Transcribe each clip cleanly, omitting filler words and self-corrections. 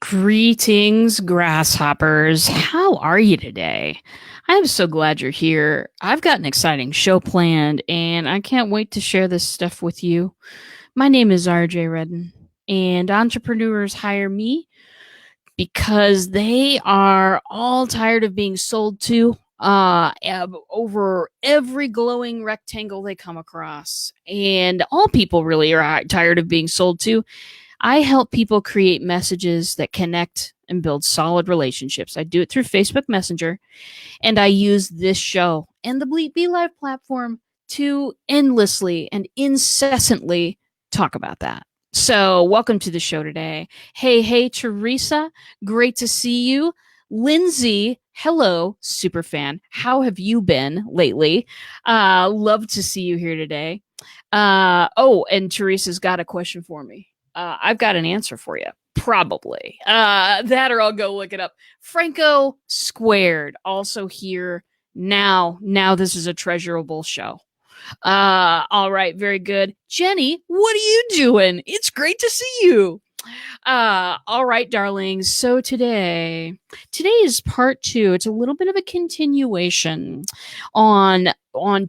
Greetings, grasshoppers. How are you today? I'm so glad you're here. I've got an exciting show planned, and I can't wait to share this stuff with you. My name is RJ Redden, and entrepreneurs hire me because they are all tired of being sold to over every glowing rectangle they come across. And all people really are tired of being sold to. I help people create messages that connect and build solid relationships. I do it through Facebook Messenger, and I use this show and the Bleep Be Live platform to endlessly and incessantly talk about that. So, welcome to the show today. Hey, Teresa, great to see you. Lindsay, hello, super fan. How have you been lately? Love to see you here today. And Teresa's got a question for me. I've got an answer for you. Probably. That or I'll go look it up. Franco Squared, also here now. Now this is a treasurable show. All right, very good. Jenny, what are you doing? It's great to see you. All right, darlings. So today is part 2. It's a little bit of a continuation on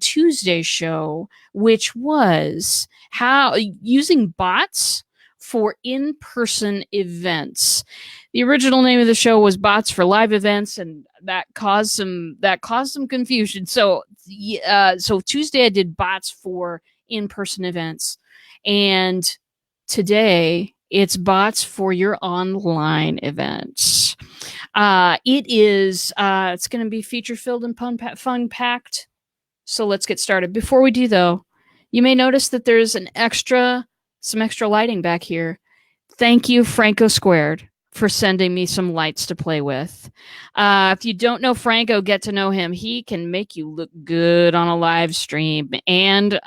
Tuesday's show, which was how using bots for in-person events. The original name of the show was Bots for Live Events, and that caused some confusion. So Tuesday I did bots for in-person events, and today it's bots for your online events. It's going to be feature-filled and fun-packed. So let's get started. Before we do, though, you may notice that there's some extra lighting back here. Thank you, Franco Squared, for sending me some lights to play with. If you don't know Franco, get to know him. He can make you look good on a live stream, and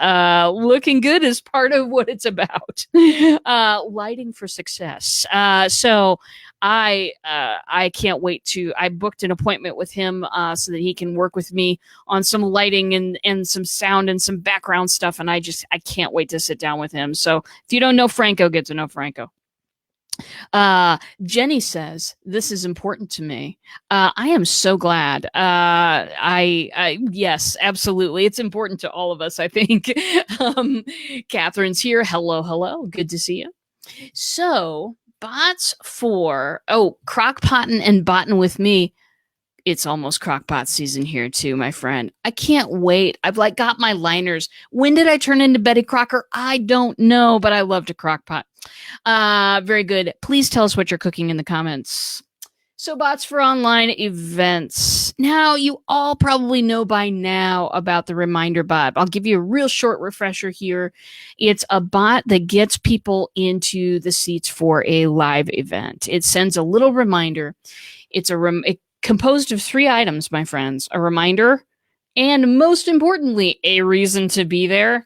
looking good is part of what it's about. Lighting for success. So I can't wait I booked an appointment with him so that he can work with me on some lighting and some sound and some background stuff. And I can't wait to sit down with him. So if you don't know Franco, get to know Franco. Jenny says, this is important to me. I am so glad. Yes, absolutely. It's important to all of us, I think. Catherine's here. Hello. Good to see you. So bots for, crockpotting and botting with me. It's almost crockpot season here too, my friend. I can't wait. I've got my liners. When did I turn into Betty Crocker? I don't know, but I love to crockpot. Very good. Please tell us what you're cooking in the comments. So bots for online events. Now, you all probably know by now about the reminder bot. I'll give you a real short refresher here. It's a bot that gets people into the seats for a live event. It sends a little reminder. It's composed of 3 items, my friends: a reminder, and most importantly, a reason to be there,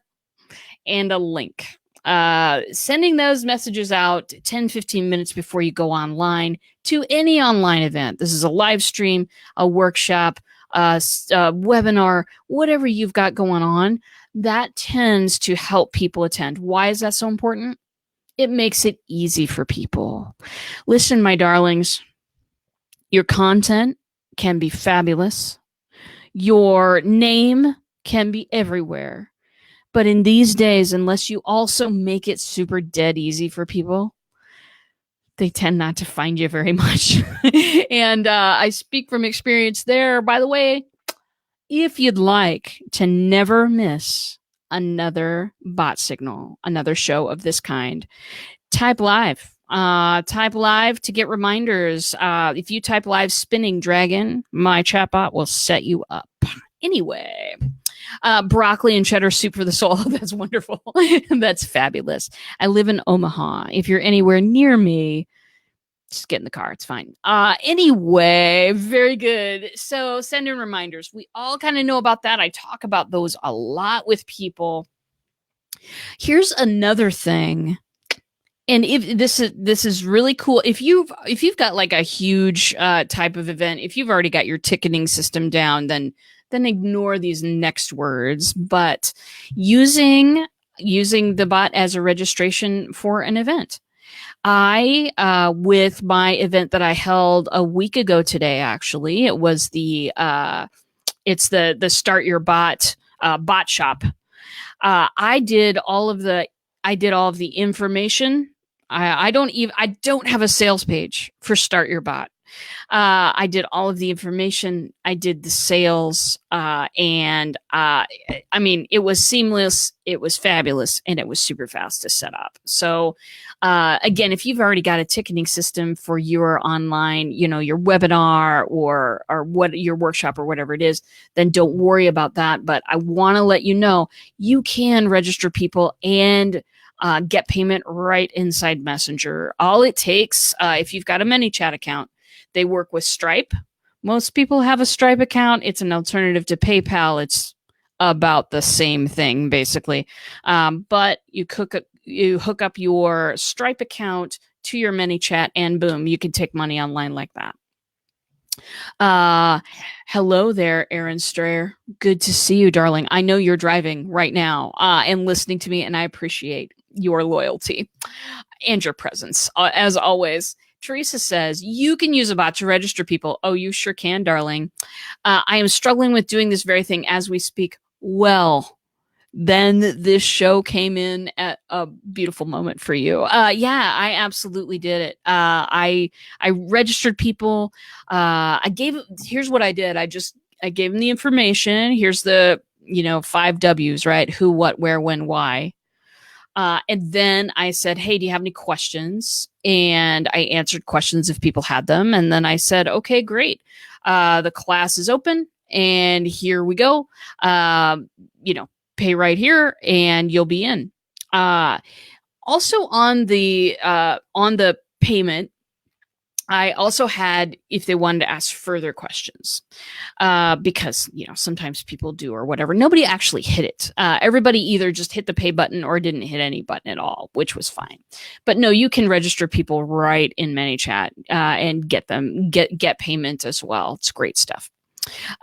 and a link. Sending those messages out 10-15 minutes before you go online to any online event. This is a live stream, a workshop, a webinar, whatever you've got going on. That tends to help people attend. Why is that so important? It makes it easy for people. Listen, my darlings, your content can be fabulous. Your name can be everywhere. But in these days, unless you also make it super dead easy for people, they tend not to find you very much. And I speak from experience there. By the way, if you'd like to never miss another bot signal, another show of this kind, type live. Type live to get reminders. If you type live spinning dragon, my chatbot will set you up. Anyway, broccoli and cheddar soup for the soul. That's wonderful. That's fabulous. I live in Omaha. If you're anywhere near me, just get in the car. It's fine. Anyway, very good. So send in reminders. We all kind of know about that. I talk about those a lot with people. Here's another thing. And if this is really cool, if you've got a huge type of event, if you've already got your ticketing system down, then ignore these next words. But using the bot as a registration for an event, With my event that I held a week ago today, actually, it was it's the Start Your Bot bot shop. I did all of the information. I don't have a sales page for Start Your Bot. I did all of the information. I did the sales, and I mean, it was seamless. It was fabulous, and it was super fast to set up. So, again, if you've already got a ticketing system for your online, your webinar or what your workshop or whatever it is, then don't worry about that. But I want to let you know you can register people and get payment right inside Messenger. All it takes, if you've got a ManyChat account, they work with Stripe. Most people have a Stripe account. It's an alternative to PayPal. It's about the same thing, basically. But you hook up your Stripe account to your ManyChat, and boom, you can take money online like that. Hello there, Aaron Strayer. Good to see you, darling. I know you're driving right now and listening to me, and I appreciate your loyalty and your presence, as always. Teresa says, you can use a bot to register people. Oh, you sure can, darling. I am struggling with doing this very thing as we speak. Well, then this show came in at a beautiful moment for you. Yeah, I absolutely did it. I registered people. Here's what I did. I gave them the information. Here's the, 5 W's, right? Who, what, where, when, why. And then I said, hey, do you have any questions? And I answered questions if people had them. And then I said, okay, great. The class is open and here we go. Pay right here and you'll be in. Also on the payment, I also had if they wanted to ask further questions, because sometimes people do or whatever. Nobody actually hit it. Everybody either just hit the pay button or didn't hit any button at all, which was fine. But no, you can register people right in ManyChat and get payment as well. It's great stuff.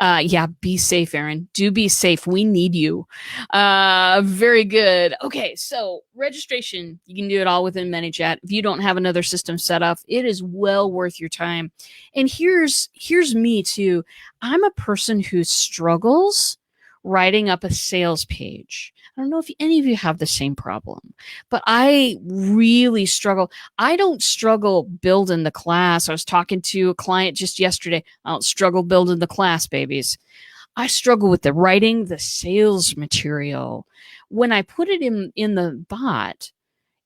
Yeah, be safe, Aaron. Do be safe. We need you. Very good. Okay, so registration, you can do it all within ManyChat. If you don't have another system set up, it is well worth your time. And here's me too. I'm a person who struggles writing up a sales page. I don't know if any of you have the same problem, but I really struggle. I don't struggle building the class. I was talking to a client just yesterday. I don't struggle building the class, babies. I struggle with the writing, the sales material. When I put it in the bot,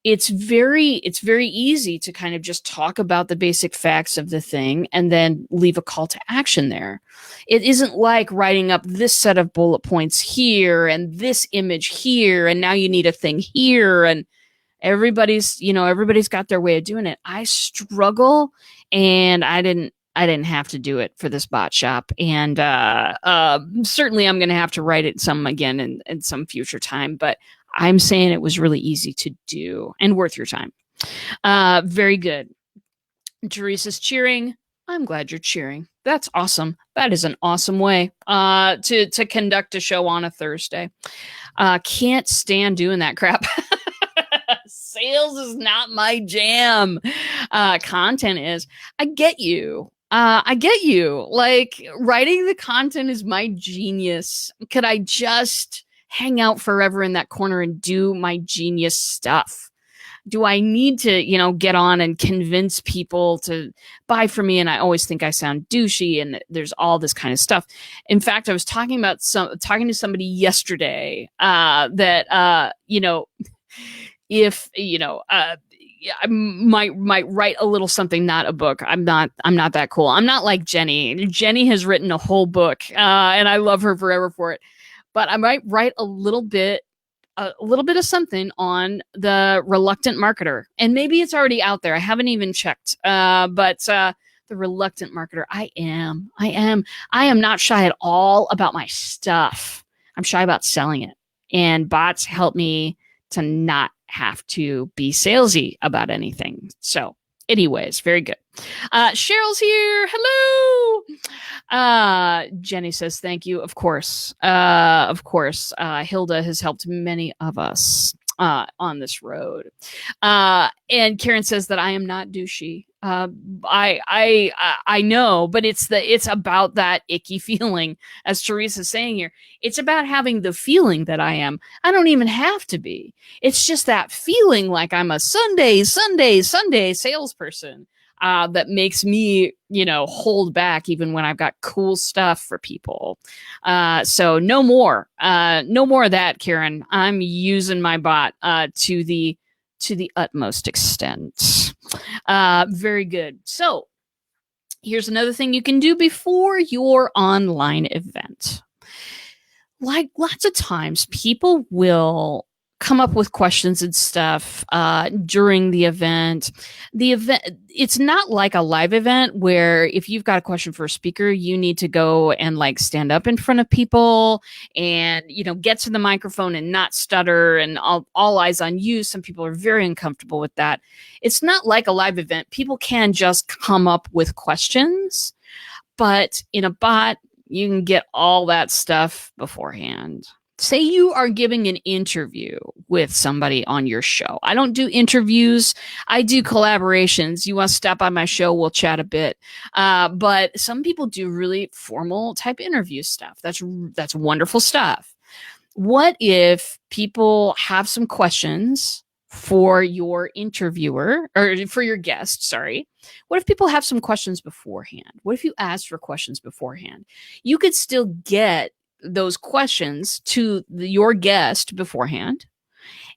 it's very easy to kind of just talk about the basic facts of the thing and then leave a call to action there. It isn't like writing up this set of bullet points here and this image here, and now you need a thing here, and everybody's got their way of doing it. I struggle, and I didn't have to do it for this bot shop. And certainly I'm going to have to write it some again in some future time, but I'm saying it was really easy to do and worth your time. Very good. Teresa's cheering. I'm glad you're cheering. That's awesome. That is an awesome way to conduct a show on a Thursday. Can't stand doing that crap. Sales is not my jam. Content is. I get you. Like, writing the content is my genius. Could I just hang out forever in that corner and do my genius stuff? Do I need to, get on and convince people to buy from me? And I always think I sound douchey, and there's all this kind of stuff. In fact, I was talking to somebody yesterday that if I might write a little something, not a book. I'm not that cool. I'm not like Jenny. Jenny has written a whole book, and I love her forever for it. But I might write a little bit of something on the reluctant marketer, and maybe it's already out there. I haven't even checked. But the reluctant marketer, I am not shy at all about my stuff. I'm shy about selling it, and bots help me to not have to be salesy about anything. So anyways, very good. Cheryl's here. Hello. Jenny says, thank you. Of course. Hilda has helped many of us. on this road. And Karen says that I am not douchey. I know, but it's about that icky feeling, as Teresa's saying here. It's about having the feeling that I am. I don't even have to be. It's just that feeling like I'm a Sunday salesperson. That makes me, hold back even when I've got cool stuff for people. So no more of that, Karen. I'm using my bot to the utmost extent. Very good. So here's another thing you can do before your online event. Like lots of times, people will come up with questions and stuff during the event. It's not like a live event where if you've got a question for a speaker, you need to go and like stand up in front of people and, get to the microphone and not stutter and all eyes on you. Some people are very uncomfortable with that. It's not like a live event. People can just come up with questions, but in a bot, you can get all that stuff beforehand. Say you are giving an interview with somebody on your show. I don't do interviews. I do collaborations. You want to stop on my show, we'll chat a bit. But some people do really formal type interview stuff. That's wonderful stuff. What if people have some questions for your interviewer or for your guest, sorry. What if people have some questions beforehand? What if you ask for questions beforehand? You could still get those questions to your guest beforehand,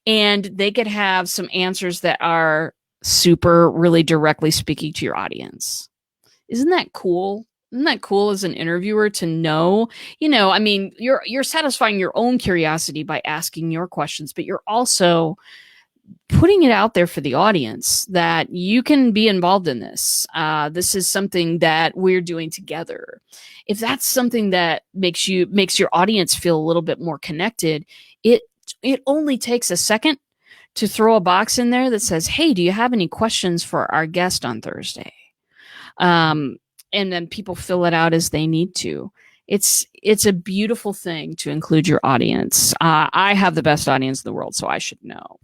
and they could have some answers that are super really directly speaking to your audience. Isn't that cool? Isn't that cool as an interviewer to know, you're satisfying your own curiosity by asking your questions, but you're also putting it out there for the audience that you can be involved in this. This is something that we're doing together. If that's something that makes your audience feel a little bit more connected, it only takes a second to throw a box in there that says, "Hey, do you have any questions for our guest on Thursday?" And then people fill it out as they need to. It's a beautiful thing to include your audience. I have the best audience in the world, so I should know.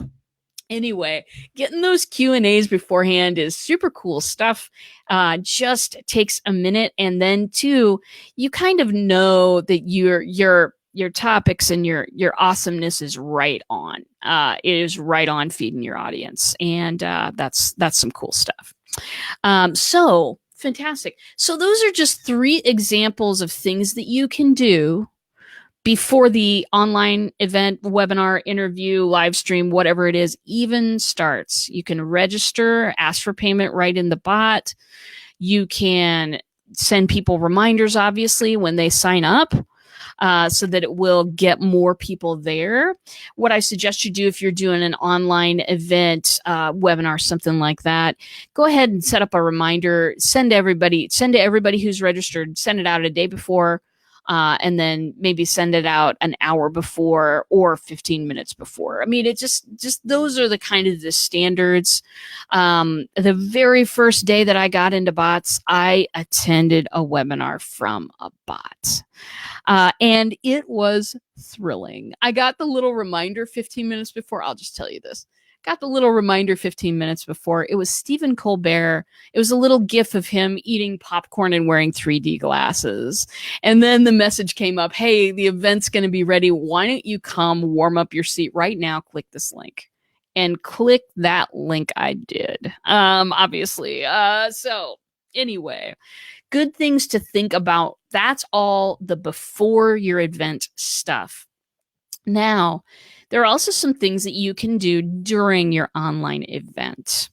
Anyway, getting those Q&As beforehand is super cool stuff. Just takes a minute, and then too, you kind of know that your topics and your awesomeness is right on. It is right on feeding your audience, and that's some cool stuff. So fantastic. So those are just 3 examples of things that you can do before the online event, webinar, interview, live stream, whatever it is, even starts. You can register, ask for payment right in the bot. You can send people reminders, obviously, when they sign up, so that it will get more people there. What I suggest you do if you're doing an online event, webinar, something like that, go ahead and set up a reminder, send to everybody who's registered, send it out a day before, and then maybe send it out an hour before or 15 minutes before. I mean, it just those are the kind of the standards. The very first day that I got into bots, I attended a webinar from a bot. And it was thrilling. I got the little reminder 15 minutes before. I'll just tell you this. Got the little reminder 15 minutes before. It was Stephen Colbert. It was a little gif of him eating popcorn and wearing 3D glasses. And then the message came up, "Hey, the event's going to be ready. Why don't you come warm up your seat right now? Click this link." And click that link I did, obviously. So anyway, good things to think about. That's all the before your event stuff. Now, there are also some things that you can do during your online event.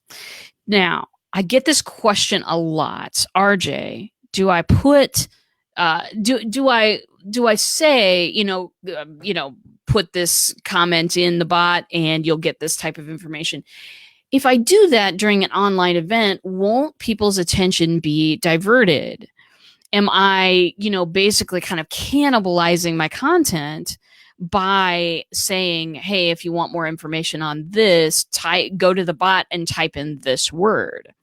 Now, I get this question a lot. RJ, do I put, do I say, put this comment in the bot and you'll get this type of information? If I do that during an online event, won't people's attention be diverted? Am I, basically kind of cannibalizing my content by saying, "Hey, if you want more information on this, go to the bot and type in this word"?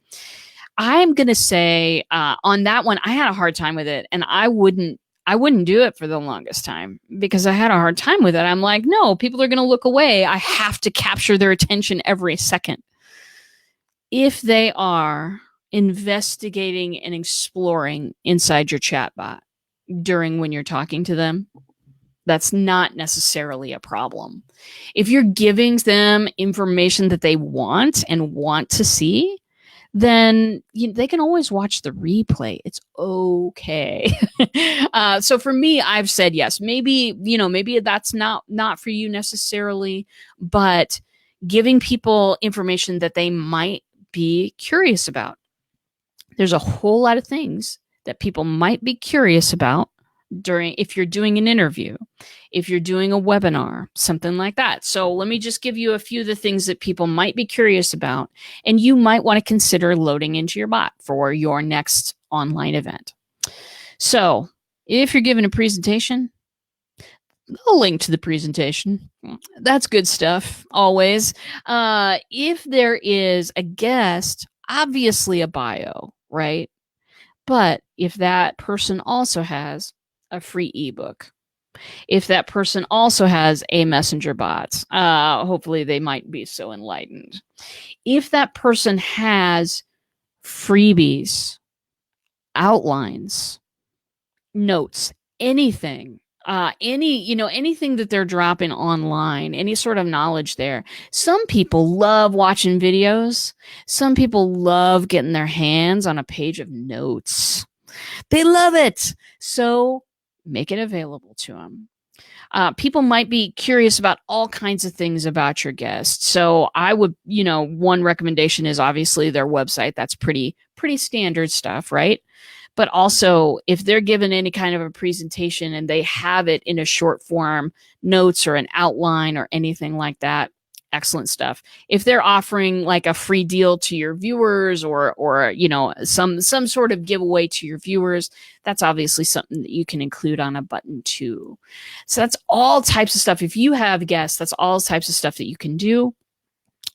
I'm going to say on that one, I had a hard time with it, and I wouldn't I wouldn't do it for the longest time because I had a hard time with it. I'm like, no, people are going to look away. I have to capture their attention every second. If they are investigating and exploring inside your chatbot during when you're talking to them, that's not necessarily a problem. If you're giving them information that they want and want to see, then they can always watch the replay. It's okay. So for me, I've said yes. Maybe maybe that's not for you necessarily, but giving people information that they might be curious about. There's a whole lot of things that people might be curious about if you're doing an interview, if you're doing a webinar, something like that. So let me just give you a few of the things that people might be curious about, and you might want to consider loading into your bot for your next online event. So if you're giving a presentation, I'll link to the presentation. That's good stuff, always. If there is a guest, obviously a bio, right? But if that person also has a free ebook, if that person also has a messenger bot, hopefully they might be so enlightened. If that person has freebies, outlines, notes, anything, anything that they're dropping online, any sort of knowledge there. Some people love watching videos. Some people love getting their hands on a page of notes. They love it. So make it available to them. People might be curious about all kinds of things about your guest. So I would, one recommendation is obviously their website. That's pretty standard stuff, right? But also if they're given any kind of a presentation and they have it in a short form, notes or an outline or anything like that, excellent stuff. If they're offering like a free deal to your viewers or some sort of giveaway to your viewers, that's obviously something that you can include on a button too. So that's all types of stuff. If you have guests, that's all types of stuff that you can do.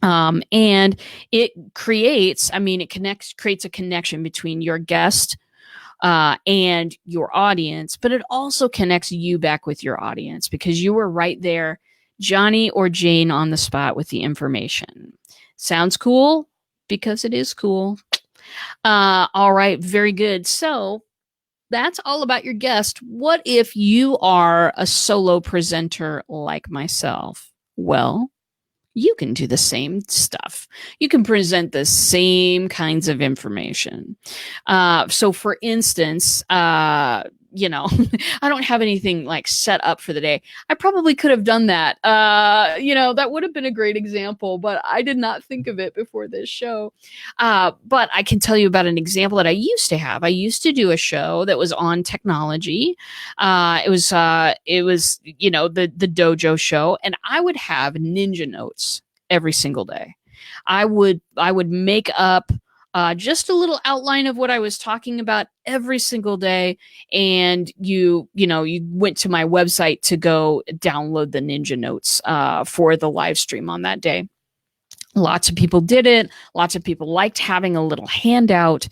And it creates a connection between your guest and your audience, but it also connects you back with your audience because you were right there, Johnny or Jane, on the spot with the information. Sounds cool? Because it is cool. All right, very good. So that's all about your guest. What if you are a solo presenter like myself? Well, you can do the same stuff. You can present the same kinds of information. So for instance, I don't have anything like set up for the day. I probably could have done that. That would have been a great example, but I did not think of it before this show. But I can tell you about an example that I used to have. I used to do a show that was on technology. It was the Dojo show, and I would have ninja notes every single day. I would make up just a little outline of what I was talking about every single day. And you went to my website to go download the ninja notes for the live stream on that day. Lots of people did it. Lots of people liked having a little handout.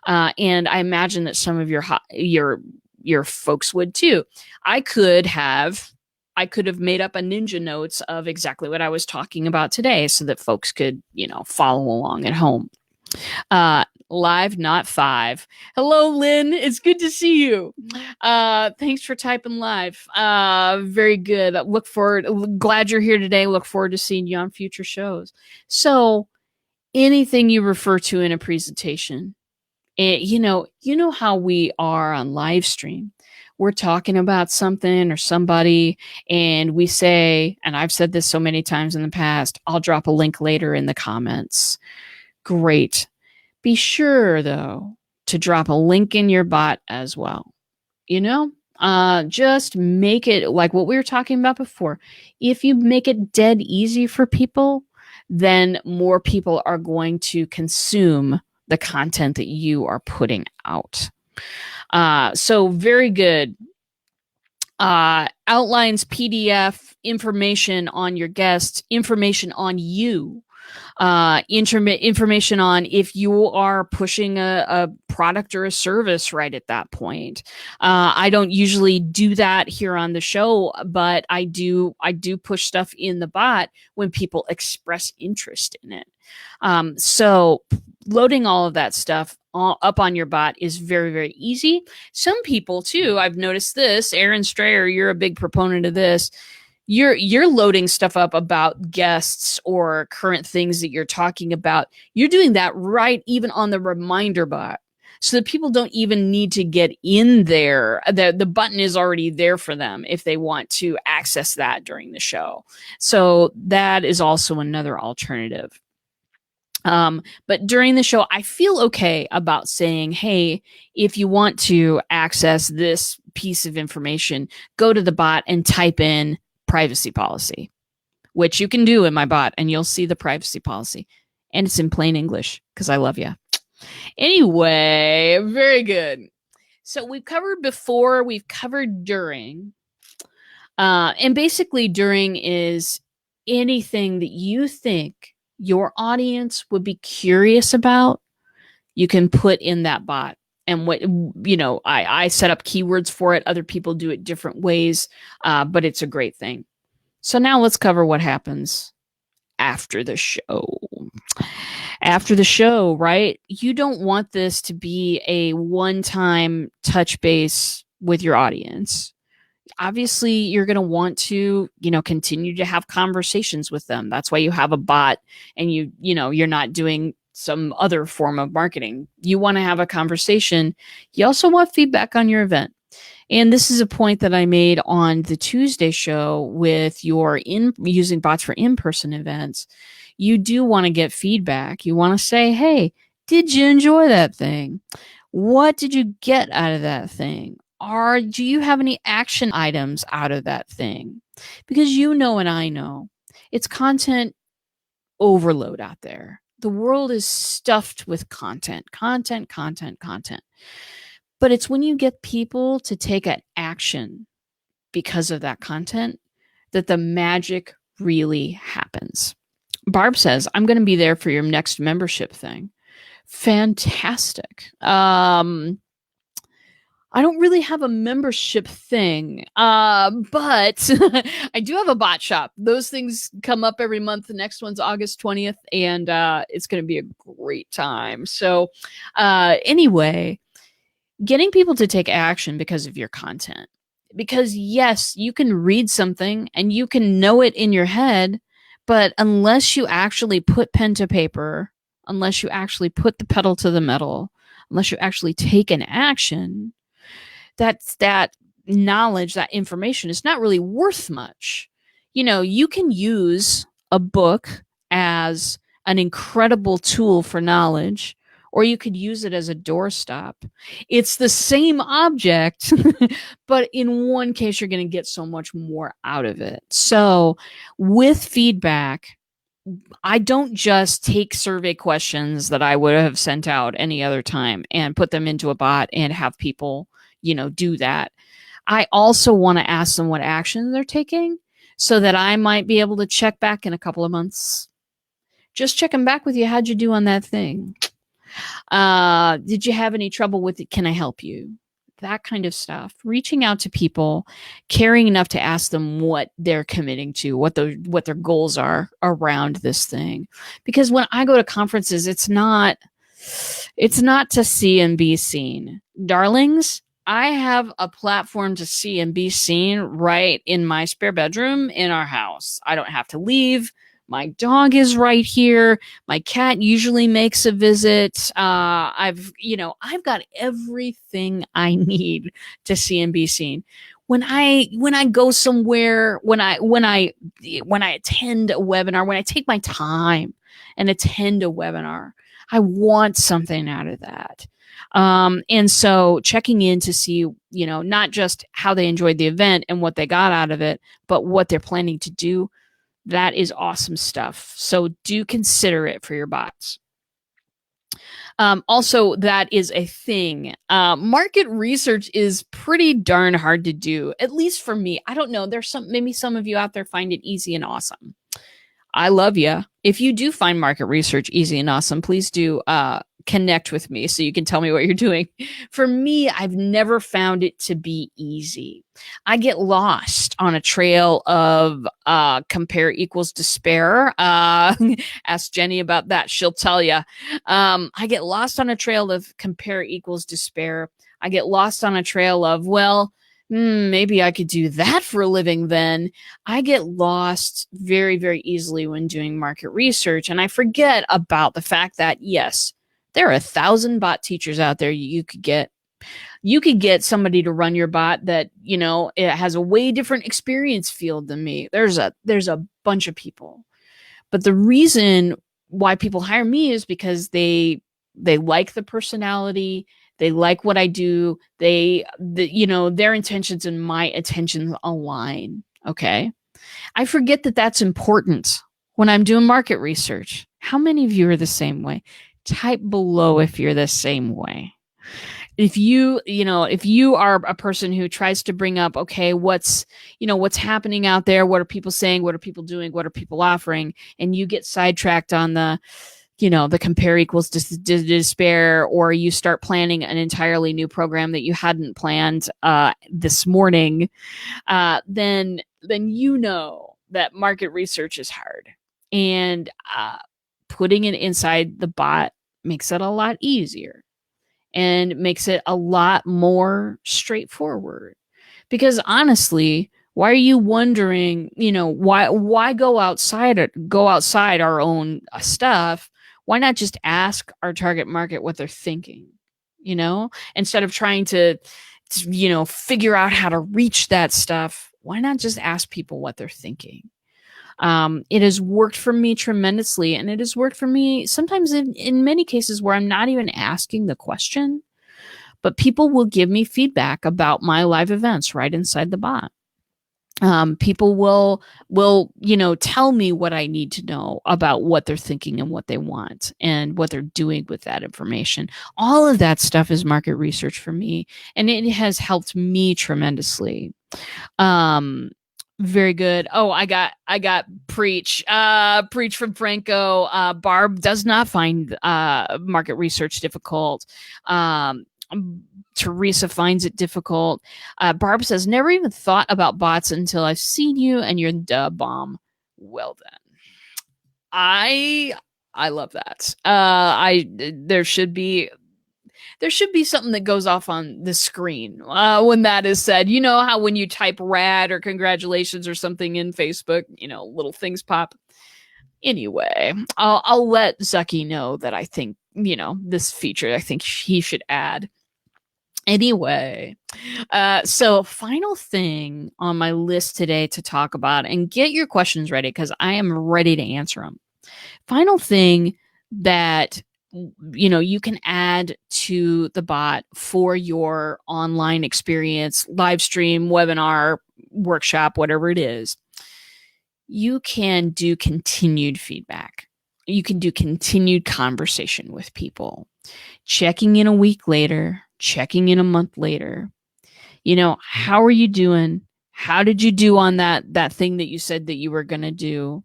And I imagine that some of your folks would too. I could have made up a ninja notes of exactly what I was talking about today so that folks could, follow along at home. Live, not 5. Hello, Lynn. It's good to see you. Thanks for typing live. Very good. Look forward. Glad you're here today. Look forward to seeing you on future shows. So anything you refer to in a presentation, you know how we are on live stream. We're talking about something or somebody, and we say, and I've said this so many times in the past, I'll drop a link later in the comments. Great. Be sure, though, to drop a link in your bot as well. Just make it like what we were talking about before. If you make it dead easy for people, then more people are going to consume the content that you are putting out. So very good. Outlines, PDF, information on your guests, information on you. information on if you are pushing a product or a service right at that point. I don't usually do that here on the show, but I do push stuff in the bot when people express interest in it. So loading all of that stuff up on your bot is very, very easy. Some people too, I've noticed this, Aaron Strayer, you're a big proponent of this. You're loading stuff up about guests or current things that you're talking about. You're doing that right even on the reminder bot, so that people don't even need to get in there. The button is already there for them if they want to access that during the show. So that is also another alternative. But during the show, I feel okay about saying, hey, if you want to access this piece of information, go to the bot and type in privacy policy, which you can do in my bot, and you'll see the privacy policy. And it's in plain English because I love you. Anyway, very good. So we've covered before, we've covered during. And basically, during is anything that you think your audience would be curious about, you can put in that bot. And what, I set up keywords for it. Other people do it different ways, but it's a great thing. So now let's cover what happens after the show. After the show, right? You don't want this to be a one-time touch base with your audience. Obviously, you're going to want to, continue to have conversations with them. That's why you have a bot, and you're not doing some other form of marketing. You want to have a conversation. You also want feedback on your event. And this is a point that I made on the Tuesday show with using bots for in-person events. You do want to get feedback. You want to say, hey, did you enjoy that thing? What did you get out of that thing? Or do you have any action items out of that thing? Because and I know it's content overload out there. The world is stuffed with content. But it's when you get people to take an action because of that content that the magic really happens. Barb says, I'm going to be there for your next membership thing. Fantastic. I don't really have a membership thing, but I do have a bot shop. Those things come up every month. The next one's August 20th, and it's going to be a great time. So anyway, getting people to take action because of your content. Because yes, you can read something and you can know it in your head, but unless you actually put pen to paper, unless you actually put the pedal to the metal, unless you actually take an action, that knowledge, that information is not really worth much. You can use a book as an incredible tool for knowledge, or you could use it as a doorstop. It's the same object, but in one case, you're going to get so much more out of it. So with feedback, I don't just take survey questions that I would have sent out any other time and put them into a bot and have people do that. I also want to ask them what action they're taking so that I might be able to check back in a couple of months. Just checking back with you. How'd you do on that thing? Did you have any trouble with it? Can I help you? That kind of stuff. Reaching out to people, caring enough to ask them what they're committing to, what their goals are around this thing. Because when I go to conferences, it's not to see and be seen. Darlings, I have a platform to see and be seen right in my spare bedroom in our house. I don't have to leave. My dog is right here. My cat usually makes a visit. I've got everything I need to see and be seen. When I go somewhere, when I attend a webinar, when I take my time and attend a webinar, I want something out of that. And so checking in to see, not just how they enjoyed the event and what they got out of it, but what they're planning to do. That is awesome stuff. So do consider it for your bots. Also, that is a thing. Market research is pretty darn hard to do, at least for me. I don't know. Maybe some of you out there find it easy and awesome. I love you. If you do find market research easy and awesome, please do connect with me so you can tell me what you're doing. For me, I've never found it to be easy. I get lost on a trail of compare equals despair. Ask Jenny about that. She'll tell you. I get lost on a trail of compare equals despair. I get lost on a trail of, well, maybe I could do that for a living then. I get lost very, very easily when doing market research. And I forget about the fact that, yes, there are 1,000 bot teachers out there you could get. You could get somebody to run your bot that, it has a way different experience field than me. There's a bunch of people. But the reason why people hire me is because they like the personality, they like what I do, their intentions and my intentions align. Okay. I forget that that's important when I'm doing market research. How many of you are the same way? Type below if you're the same way. If you are a person who tries to bring up, okay, what's happening out there? What are people saying? What are people doing? What are people offering? And you get sidetracked on the compare equals despair, or you start planning an entirely new program that you hadn't planned this morning, then that market research is hard. And putting it inside the bot makes it a lot easier and makes it a lot more straightforward. Because honestly, why are you wondering, why go outside our own stuff? Why not just ask our target market what they're thinking, instead of trying to figure out how to reach that stuff? Why not just ask people what they're thinking? It has worked for me tremendously, and it has worked for me sometimes in many cases where I'm not even asking the question, but people will give me feedback about my live events right inside the bot. People will tell me what I need to know about what they're thinking and what they want and what they're doing with that information. All of that stuff is market research for me, and it has helped me tremendously. Very good. Oh, I got preach from Franco. Barb does not find market research difficult. Teresa finds it difficult. Barb says, never even thought about bots until I've seen you and you're the bomb. Well then, I love that. There should be something that goes off on the screen when that is said. You know how when you type rad or congratulations or something in Facebook, little things pop. Anyway, I'll let Zucky know that I think, this feature, I think he should add. Anyway, so final thing on my list today to talk about, and get your questions ready because I am ready to answer them. Final thing that you can add to the bot for your online experience, live stream, webinar, workshop, whatever it is. You can do continued feedback. You can do continued conversation with people, checking in a week later, checking in a month later. How are you doing? How did you do on that thing that you said that you were going to do?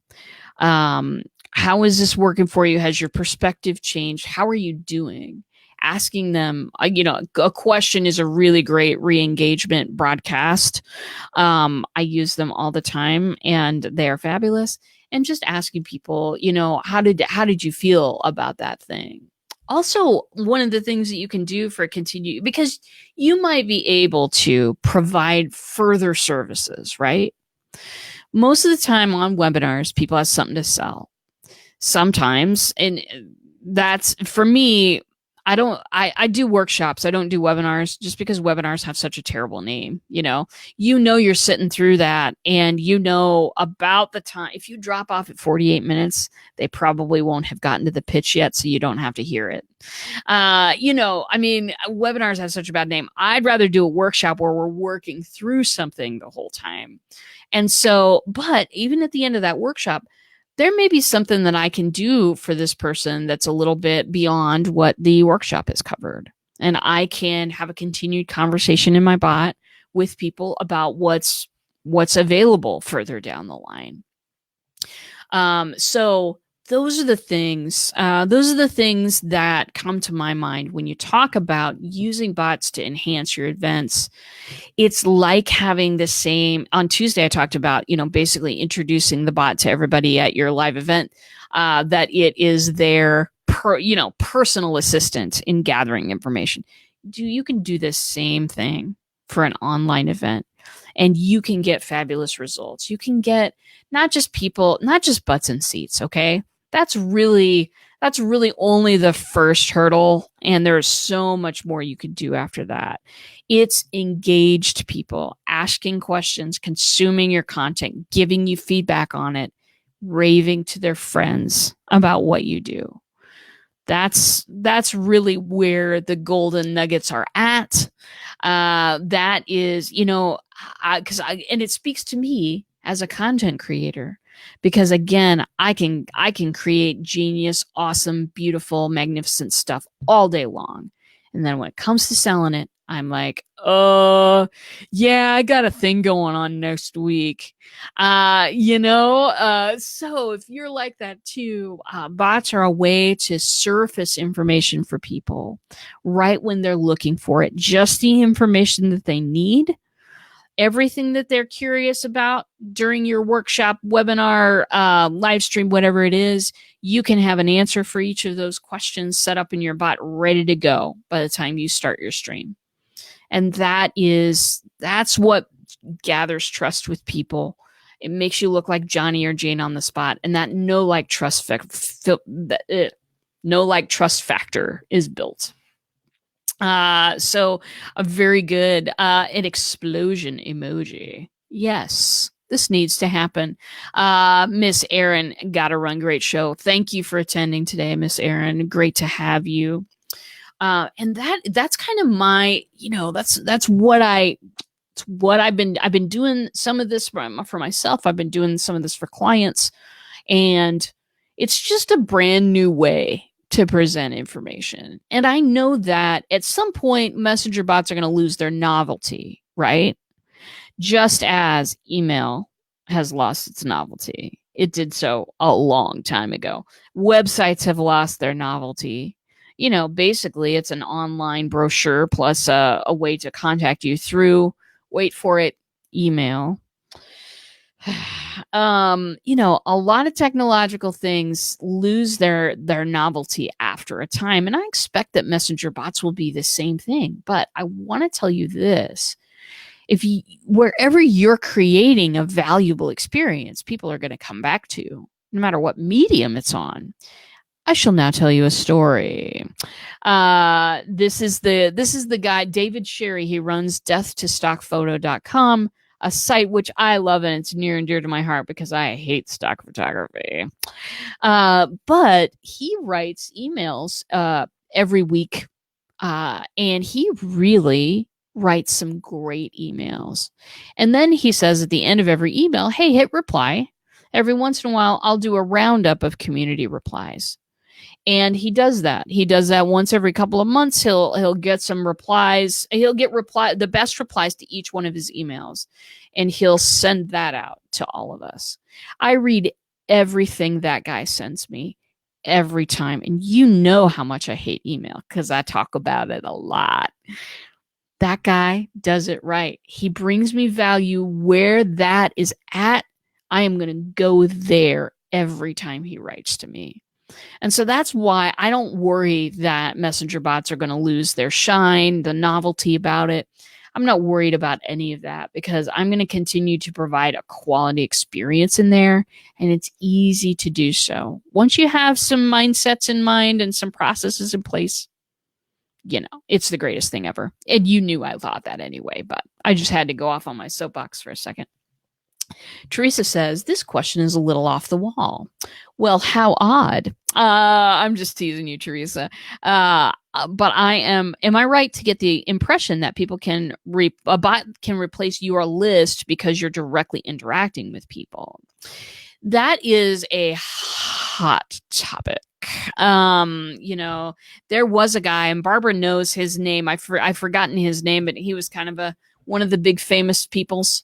How is this working for you? Has your perspective changed? How are you doing? Asking them, a question is a really great re-engagement broadcast. I use them all the time and they're fabulous. And just asking people, how did you feel about that thing? Also, one of the things that you can do for continue, because you might be able to provide further services, right? Most of the time on webinars, people have something to sell. Sometimes, and that's for me, I do workshops. I don't do webinars just because webinars have such a terrible name. You're sitting through that and about the time, if you drop off at 48 minutes, they probably won't have gotten to the pitch yet. So you don't have to hear it. Webinars have such a bad name. I'd rather do a workshop where we're working through something the whole time. And so, but even at the end of that workshop, there may be something that I can do for this person that's a little bit beyond what the workshop has covered. And I can have a continued conversation in my bot with people about what's available further down the line. So those are the things. Those are the things that come to my mind when you talk about using bots to enhance your events. It's like having the same. On Tuesday, I talked about, basically introducing the bot to everybody at your live event. That it is their personal assistant in gathering information. You can do the same thing for an online event, and you can get fabulous results. You can get not just people, not just butts and seats. Okay, that's really only the first hurdle, and there's so much more you could do after that. It's engaged people asking questions, consuming your content, giving you feedback on it, raving to their friends about what you do. That's really where the golden nuggets are at. That is, because and it speaks to me as a content creator, because again, I can create genius, awesome, beautiful, magnificent stuff all day long, and then when it comes to selling it, I'm like, yeah, I got a thing going on next week. So if you're like that too, bots are a way to surface information for people right when they're looking for it, just the information that they need, everything that they're curious about during your workshop, webinar, live stream, whatever it is. You can have an answer for each of those questions set up in your bot, ready to go by the time you start your stream. And that's what gathers trust with people. It makes you look like Johnny or Jane on the spot, and that trust factor is built. So a very good an explosion emoji. Yes, this needs to happen. Miss Erin, gotta run, great show. Thank you for attending today, Miss Erin. Great to have you. And that's kind of my, that's what I've been doing some of this for myself. I've been doing some of this for clients, and it's just a brand new way to present information. And I know that at some point, messenger bots are going to lose their novelty, right? Just as email has lost its novelty. It did so a long time ago. Websites have lost their novelty. Basically, it's an online brochure plus a way to contact you through, wait for it, email. A lot of technological things lose their novelty after a time, and I expect that messenger bots will be the same thing. But I want to tell you this: wherever you're creating a valuable experience, people are going to come back to, no matter what medium it's on. I shall now tell you a story. This is the guy, David Sherry. He runs deathtostockphoto.com, a site which I love, and it's near and dear to my heart because I hate stock photography. But he writes emails every week, and he really writes some great emails. And then he says at the end of every email, hey, hit reply. Every once in a while, I'll do a roundup of community replies. And he does that. He does that once every couple of months. He'll get some replies. He'll get the best replies to each one of his emails, and he'll send that out to all of us. I read everything that guy sends me every time, and you know how much I hate email because I talk about it a lot. That guy does it right. He brings me value where that is at. I am going to go there every time he writes to me. And so that's why I don't worry that messenger bots are going to lose their shine, the novelty about it. I'm not worried about any of that because I'm going to continue to provide a quality experience in there, and it's easy to do so. Once you have some mindsets in mind and some processes in place, it's the greatest thing ever. And you knew I thought that anyway, but I just had to go off on my soapbox for a second. Teresa says, this question is a little off the wall. Well, how odd. I'm just teasing you, Teresa. But am I right to get the impression that people a bot can replace your list because you're directly interacting with people? That is a hot topic. There was a guy, and Barbara knows his name. I've forgotten his name, but he was kind of one of the big famous peoples.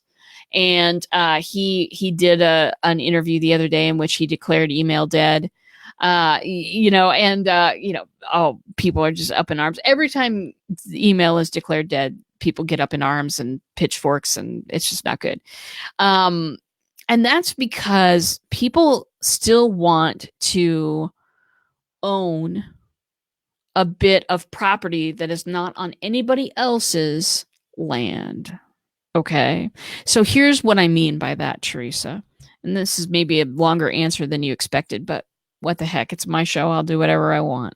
and he did an interview the other day in which he declared email dead. Oh, people are just up in arms every time email is declared dead. People get up in arms and pitchforks, and it's just not good. And that's because people still want to own a bit of property that is not on anybody else's land. Okay. So here's what I mean by that, Teresa. And this is maybe a longer answer than you expected, but what the heck? It's my show. I'll do whatever I want.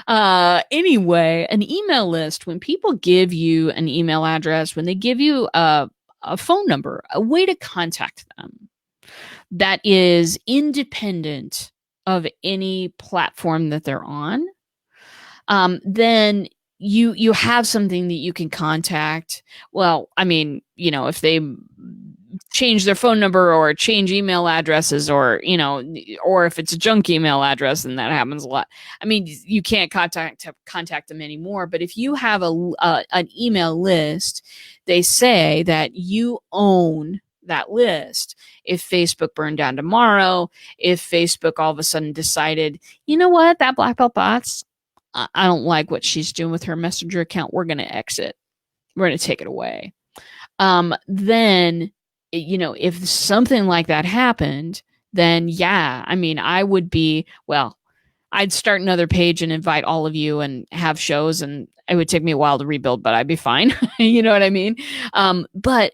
Anyway, an email list, when people give you an email address, when they give you a phone number, a way to contact them that is independent of any platform that they're on, then you have something that you can contact. Well, I mean, if they change their phone number or change email addresses, or if it's a junk email address, and that happens a lot. I mean, you can't contact them anymore. But if you have an email list, they say that you own that list. If Facebook burned down tomorrow, if Facebook all of a sudden decided, you know what, that black belt bots, I don't like what she's doing with her messenger account, we're going to exit. We're going to take it away. Then, if something like that happened, then yeah, I mean, I'd start another page and invite all of you and have shows, and it would take me a while to rebuild, but I'd be fine. You know what I mean? But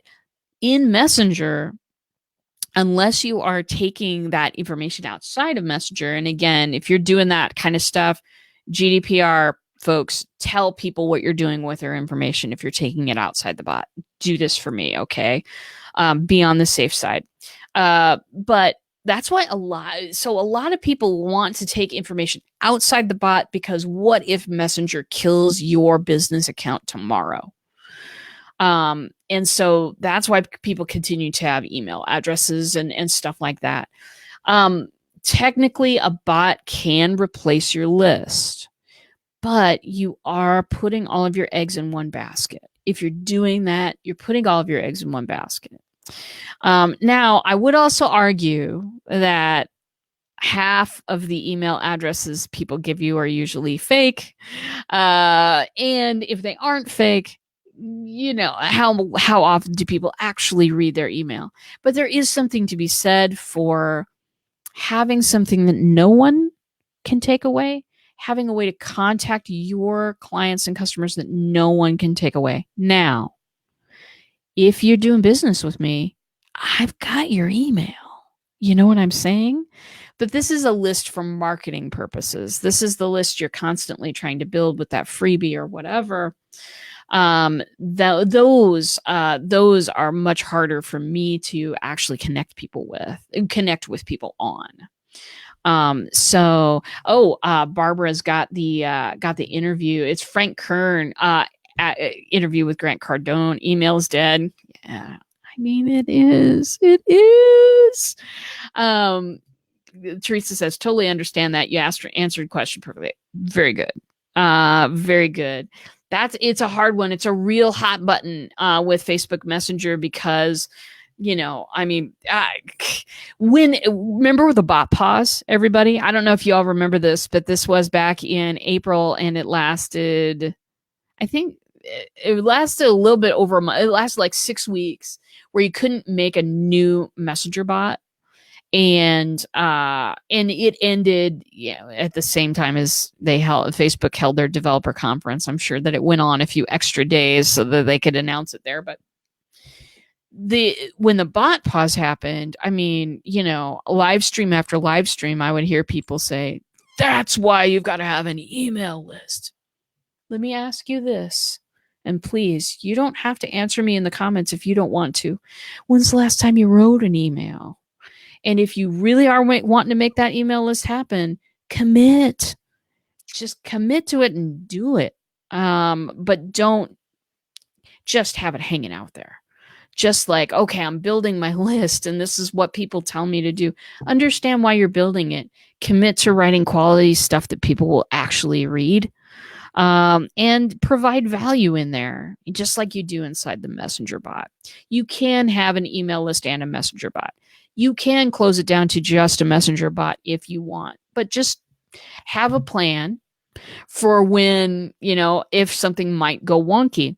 in Messenger, unless you are taking that information outside of Messenger, and again, if you're doing that kind of stuff, GDPR folks, tell people what you're doing with their information. If you're taking it outside the bot, do this for me. Okay. Be on the safe side. But that's why a lot of people want to take information outside the bot, because what if Messenger kills your business account tomorrow? And so that's why people continue to have email addresses and stuff like that. Technically, a bot can replace your list, but you are putting all of your eggs in one basket. If you're doing that, you're putting all of your eggs in one basket. Now, I would also argue that half of the email addresses people give you are usually fake. And if they aren't fake, how often do people actually read their email? But there is something to be said for having something that no one can take away, having a way to contact your clients and customers that no one can take away. Now, if you're doing business with me, I've got your email. You know what I'm saying? But this is a list for marketing purposes. This is the list you're constantly trying to build with that freebie or whatever. Those are much harder for me to actually connect with people on. Barbara's got the interview. It's Frank Kern, interview with Grant Cardone. Email is dead. Yeah, I mean, it is. Teresa says, totally understand that. You answered the question perfectly. Very good. Very good. It's a hard one. It's a real hot button with Facebook Messenger, because, remember the bot pause, everybody? I don't know if you all remember this, but this was back in April, and it lasted, I think it lasted a little bit over a month. It lasted like 6 weeks, where you couldn't make a new Messenger bot. And it ended, at the same time as Facebook held their developer conference. I'm sure that it went on a few extra days so that they could announce it there. But when the bot pause happened, I mean, live stream after live stream, I would hear people say, that's why you've got to have an email list. Let me ask you this. And please, you don't have to answer me in the comments if you don't want to. When's the last time you wrote an email? And if you really are wanting to make that email list happen, commit. Just commit to it and do it. But don't just have it hanging out there. Just like, okay, I'm building my list and this is what people tell me to do. Understand why you're building it. Commit to writing quality stuff that people will actually read. and provide value in there, just like you do inside the Messenger bot. You can have an email list and a Messenger bot. You can close it down to just a Messenger bot if you want, but just have a plan for when, if something might go wonky.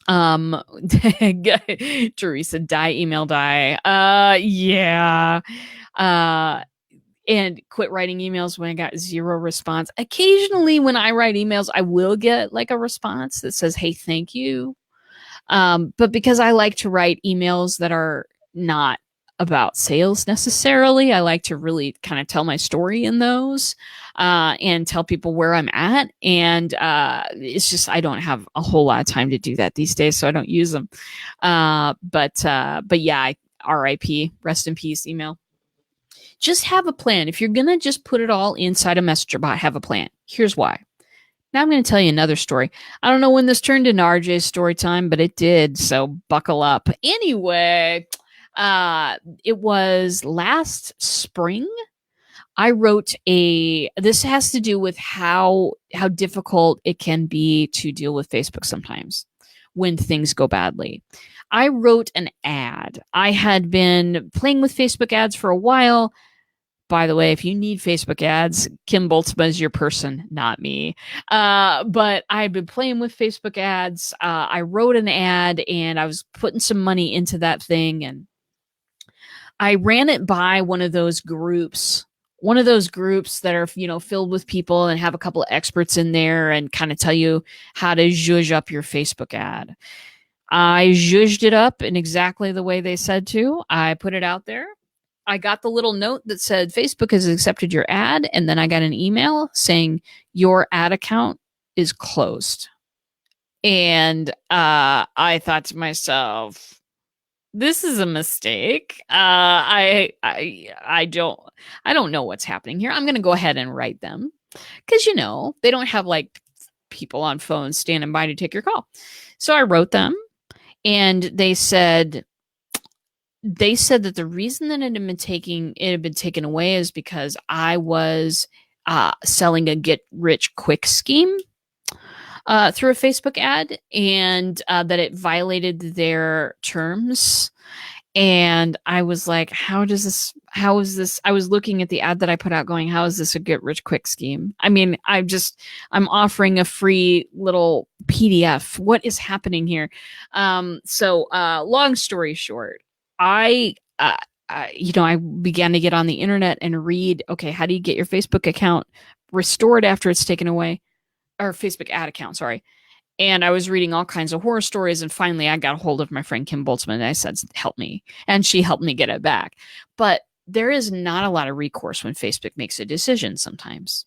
Um, Teresa, die, email, die. Yeah. Uh, and quit writing emails when I got zero response. Occasionally, when I write emails, I will get like a response that says, "Hey, thank you." But because I like to write emails that are not about sales necessarily, I like to really kind of tell my story in those and tell people where I'm at. And it's just I don't have a whole lot of time to do that these days, so I don't use them. But yeah, RIP, rest in peace, email. Just have a plan. If you're gonna just put it all inside a messenger bot, have a plan. Here's why. Now I'm going to tell you another story. I don't know when this turned into RJ's story time, but it did. So buckle up. Anyway, it was last spring. I wrote this has to do with how difficult it can be to deal with Facebook sometimes when things go badly. I wrote an ad. I had been playing with Facebook ads for a while. By the way, if you need Facebook ads, Kim Boltzma is your person, not me. But I've been playing with Facebook ads. I wrote an ad and I was putting some money into that thing. And I ran it by one of those groups that are, filled with people and have a couple of experts in there and kind of tell you how to zhuzh up your Facebook ad. I zhuzhed it up in exactly the way they said to. I put it out there. I got the little note that said Facebook has accepted your ad, and then I got an email saying your ad account is closed. And I thought to myself, this is a mistake. I don't know what's happening here. I'm going to go ahead and write them because they don't have like people on phones standing by to take your call. So I wrote them, and they said that the reason that it had been taken away is because I was selling a get rich quick scheme through a Facebook ad, and that it violated their terms. And I was like, how is this? I was looking at the ad that I put out going, how is this a get rich quick scheme? I mean, I'm offering a free little PDF. What is happening here? So long story short, I began to get on the internet and read, okay, how do you get your Facebook account restored after it's taken away? Or Facebook ad account, sorry. And I was reading all kinds of horror stories. And finally, I got a hold of my friend Kim Boltzman and I said, help me. And she helped me get it back. But there is not a lot of recourse when Facebook makes a decision sometimes.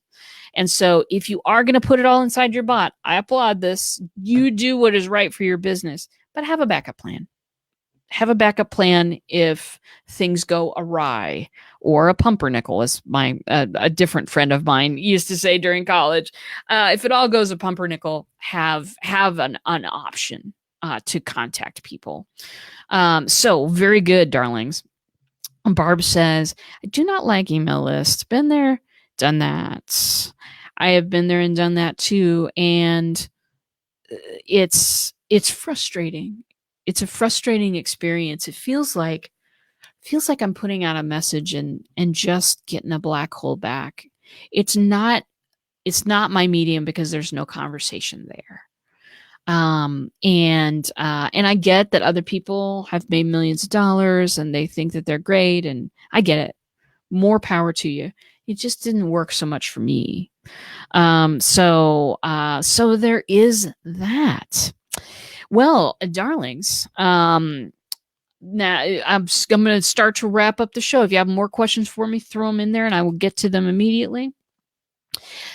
And so if you are going to put it all inside your bot, I applaud this. You do what is right for your business, but have a backup plan. Have a backup plan if things go awry, or a pumpernickel, as a different friend of mine used to say during college. If it all goes a pumpernickel, have an option to contact people. So very good, darlings. Barb says, I do not like email lists. Been there, done that. I have been there and done that too. And it's frustrating. It's a frustrating experience. It feels like I'm putting out a message and just getting a black hole back. It's not my medium because there's no conversation there. And I get that other people have made millions of dollars and they think that they're great, and I get it. More power to you. It just didn't work so much for me. So there is that. Well, darlings, now I'm going to start to wrap up the show. If you have more questions for me, throw them in there and I will get to them immediately.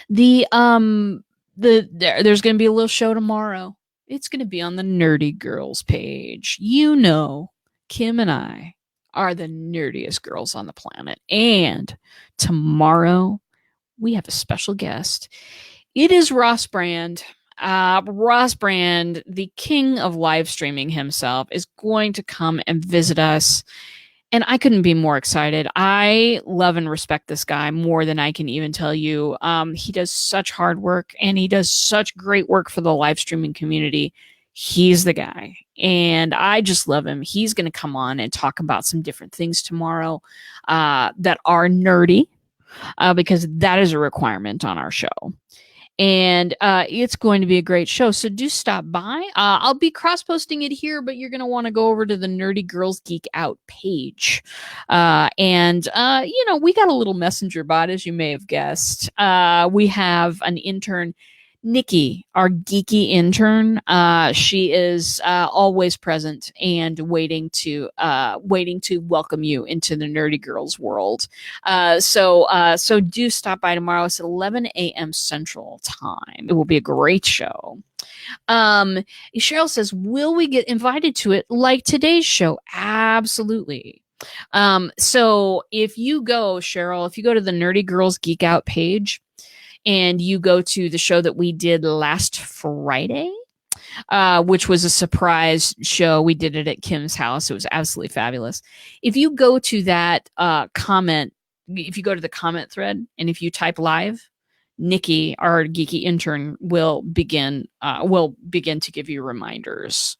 There's going to be a little show tomorrow. It's going to be on the Nerdy Girls page. Kim and I are the nerdiest girls on the planet. And tomorrow we have a special guest. It is Ross Brand. Ross Brand, the king of live streaming himself, is going to come and visit us. And I couldn't be more excited. I love and respect this guy more than I can even tell you. He does such hard work and he does such great work for the live streaming community. He's the guy. And I just love him. He's going to come on and talk about some different things tomorrow that are nerdy because that is a requirement on our show. And it's going to be a great show. So do stop by. I'll be cross posting it here, but you're going to want to go over to the Nerdy Girls Geek Out page. We got a little messenger bot, as you may have guessed. We have an intern, Nikki, our geeky intern. She is always present and waiting to welcome you into the Nerdy Girls world. So do stop by tomorrow. It's at 11 a.m. Central Time. It will be a great show. Cheryl says, will we get invited to it like today's show? Absolutely. So if you go, Cheryl, if you go to the Nerdy Girls Geek Out page, and you go to the show that we did last Friday, which was a surprise show. We did it at Kim's house. It was absolutely fabulous. If you go to that comment, if you go to the comment thread, and if you type live, Nikki, our geeky intern, will begin to give you reminders.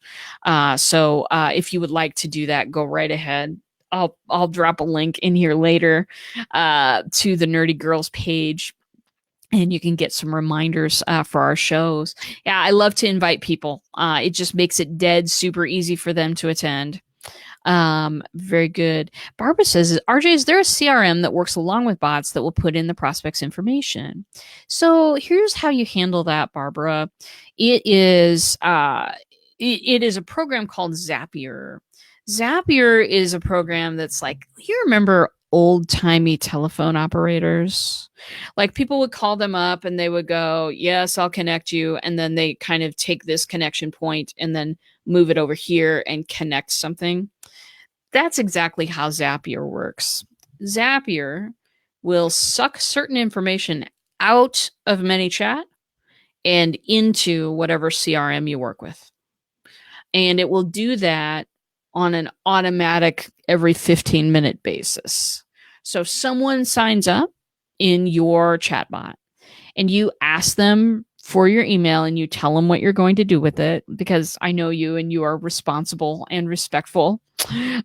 So if you would like to do that, go right ahead. I'll drop a link in here later to the Nerdy Girls page. And you can get some reminders for our shows. Yeah, I love to invite people. It just makes it dead super easy for them to attend. Very good. Barbara says, RJ, is there a CRM that works along with bots that will put in the prospect's information? So here's how you handle that, Barbara. It is a program called Zapier. Zapier is a program that's like, you remember old-timey telephone operators? Like, people would call them up and they would go, yes, I'll connect you. And then they kind of take this connection point and then move it over here and connect something. That's exactly how Zapier works. Zapier will suck certain information out of ManyChat and into whatever CRM you work with. And it will do that on an automatic every 15-minute basis. So someone signs up in your chatbot and you ask them for your email and you tell them what you're going to do with it, because I know you and you are responsible and respectful.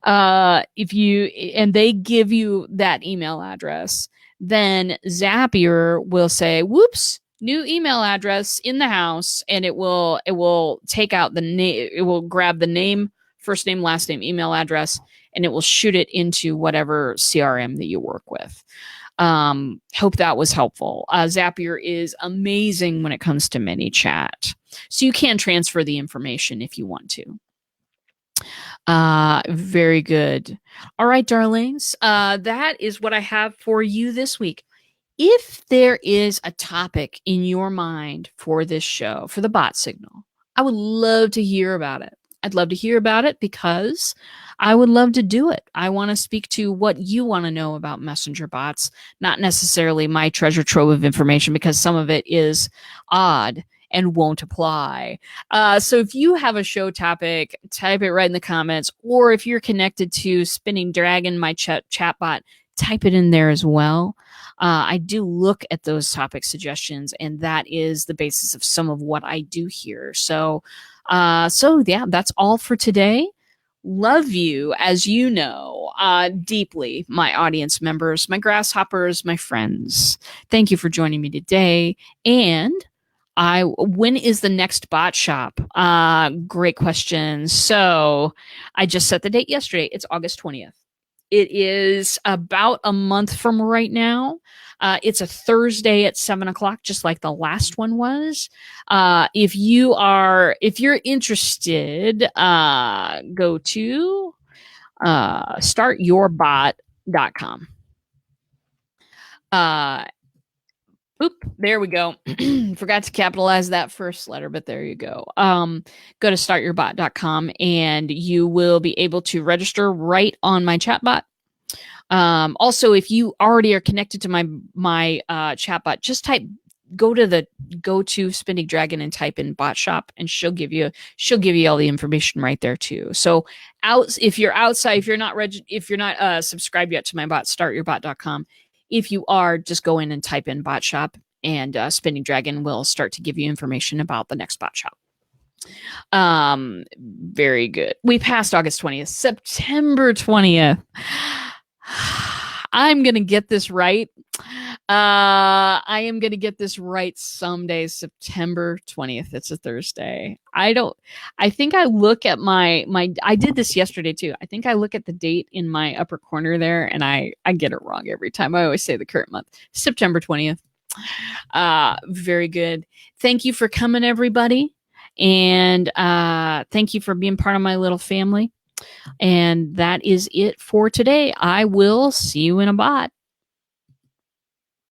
And they give you that email address, then Zapier will say, whoops, new email address in the house, and it will take out the name, it will grab the name, first name, last name, email address, and it will shoot it into whatever CRM that you work with. Hope that was helpful. Zapier is amazing when it comes to ManyChat. So you can transfer the information if you want to. Very good. All right, darlings. That is what I have for you this week. If there is a topic in your mind for this show, for the bot signal, I would love to hear about it. I'd love to hear about it because I would love to do it. I want to speak to what you want to know about messenger bots, not necessarily my treasure trove of information, because some of it is odd and won't apply. So if you have a show topic, type it right in the comments, or if you're connected to Spinning Dragon, my chatbot, type it in there as well. I do look at those topic suggestions, and that is the basis of some of what I do here. So yeah, that's all for today. Love you, as you know, deeply, my audience members, my grasshoppers, my friends. Thank you for joining me today. And when is the next bot shop? Great question. So I just set the date yesterday. It's August 20th. It is about a month from right now. It's a Thursday at 7:00, just like the last one was. If you're interested, go to startyourbot.com. There we go. Forgot to capitalize that first letter, but there you go. Go to startyourbot.com and you will be able to register right on my chatbot. Also, if you already are connected to my chatbot, just type go to Spinning Dragon and type in bot shop, and she'll give you all the information right there too. So if you're outside, if you're not subscribed yet to my bot, startyourbot.com. If you are, just go in and type in bot shop, and Spinning Dragon will start to give you information about the next bot shop. Very good. We passed August 20th, September 20th. I'm going to get this right. I am going to get this right someday. September 20th. It's a Thursday. I think I look at I did this yesterday too. I think I look at the date in my upper corner there, and I get it wrong every time. I always say the current month, September 20th. Very good. Thank you for coming, everybody. And thank you for being part of my little family. And that is it for today. I will see you in a bot.